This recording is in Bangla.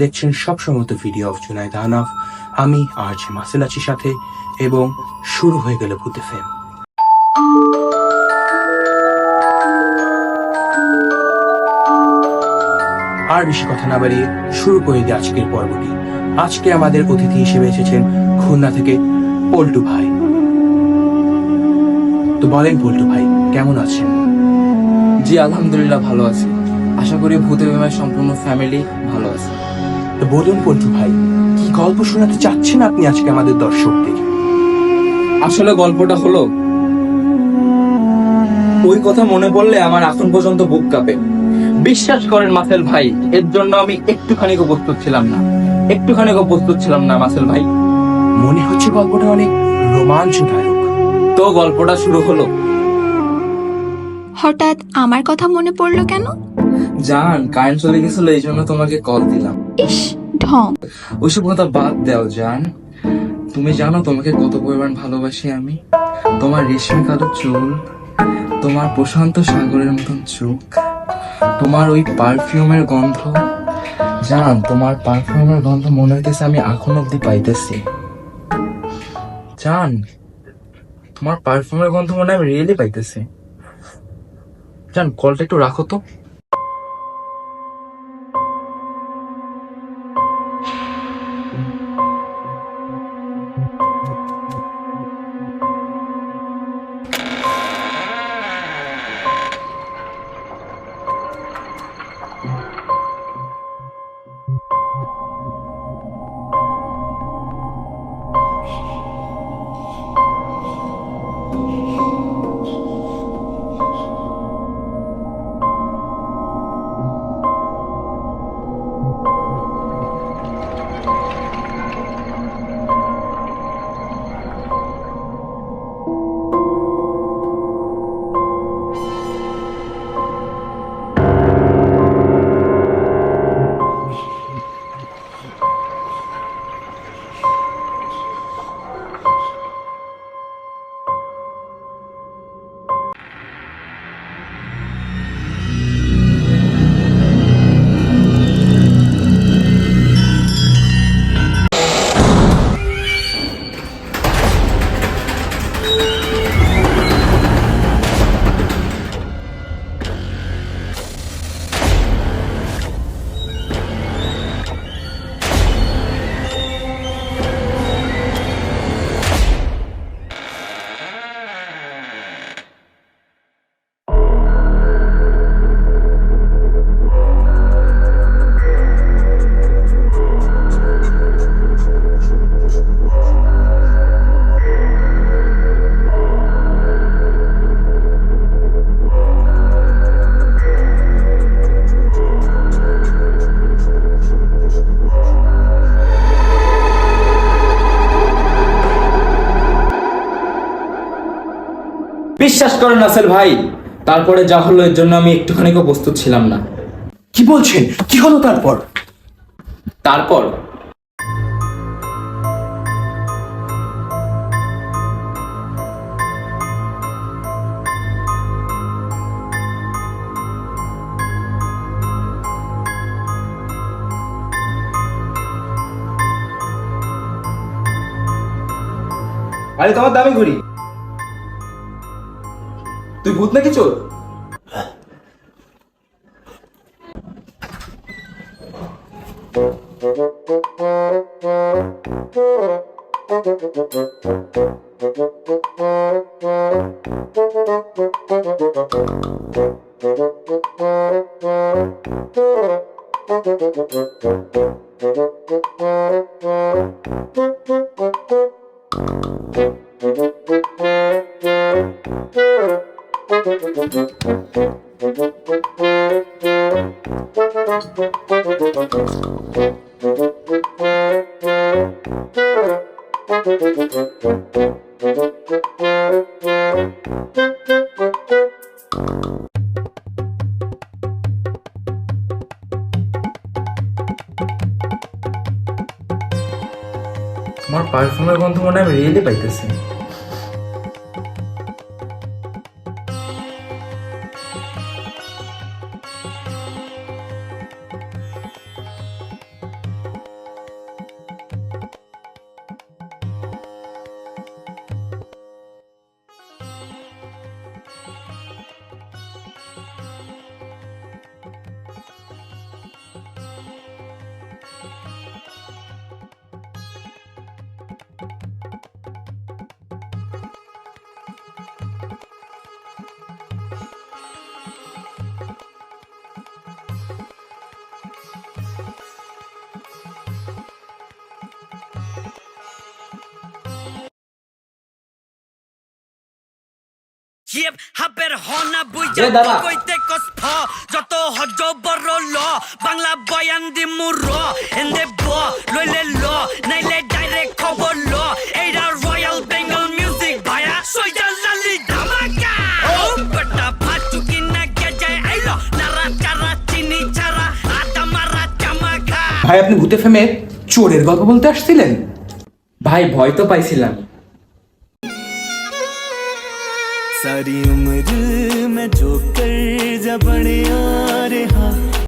দেখছেন সবসময় ভিডিও অফ জুনাইদ আহনাফ। আমি আজ মাসেল আছি সাথে, এবং শুরু হয়ে গেল ভূত এফএম। আর বেশি কথা না বাড়িয়ে শুরু করে দিই আজকের পর্বটি। আজকে আমাদের অতিথি হিসেবে এসেছেন খুলনা থেকে পল্টু ভাই। তো বলেন পল্টু ভাই, কেমন আছেন? জি আলহামদুলিল্লাহ ভালো আছি। আশা করি ভূত এফএমের সম্পূর্ণ ফ্যামিলি ভালো আছে। তো বলুন পল্টু ভাই, কি গল্প শোনাতে চাচ্ছেন আপনি আজকে আমাদের দর্শকদের? আসলে গল্পটা হলো, ওই কথা মনে পড়লে আমার এখন পর্যন্ত বুক কাঁপে। বিশ্বাস করেন মাসেল ভাই, এর জন্য আমি একটুখানিকও প্রস্তুত ছিলাম না মাসেল ভাই। মনে হচ্ছে গল্পটা অনেক রোমাঞ্চদায়ক। তো গল্পটা শুরু হলো। হঠাৎ আমার কথা মনে পড়লো কেন? জান, কারেন্ট চলে গেছিল, এই জন্য তোমাকে কল দিলাম। ইস, ঢং। ওইসব কথা বাদ দাও জান। তুমি জানো তোমাকে কত পরিমাণ ভালোবাসি আমি। তোমার রেশমি কালো চুল, তোমার প্রশান্ত সাগরের মতন চোখ, তোমার ওই পারফিউমের গন্ধ। জান, তোমার পারফিউমের গন্ধ মনে হইতেছে আমি এখন অব্দি পাইতেছি। জান, তোমার পারফিউমের গন্ধ মনে হয় আমি রিয়েলি পাইতেছি। জান, কলটা একটু রাখো তো। বিশ্বাস করেন নাসেল ভাই, তারপরে যা হলো এর জন্য আমি একটুখানিকও প্রস্তুত ছিলাম না। কি বলছেন? কি হলো তারপর? তারপর আরে তোমার দামি ঘুড়ি, তুই ভূত নাকি চোর? তোমার পারফিউমের গন্ধ মনে হয় আমি রিয়েলি পাইতেছি। জিপ হাপের হনা এ বুইজা দাদা। কইতে কষ্ট যত হজ বড় ল বাংলা বয়ান দি মুর এন্দে ব লইলে ল নাইলে ডাইরেক্ট খবর ল এইটা রয়্যাল বেঙ্গল মিউজিক ভায়া সইজা লালি ধামাকা ও বটা ফাচুকি না গেজে আইলো নারা চারা চিনি ছাড়া আটা মারা চামাকা। ভাই আপনি ভূতে ফেমে চোরের গল্প বলতে আসছিলেন? ভাই ভয় তো পাইছিলাম। सारी उम्र मैं जो कर जा बने आ रहा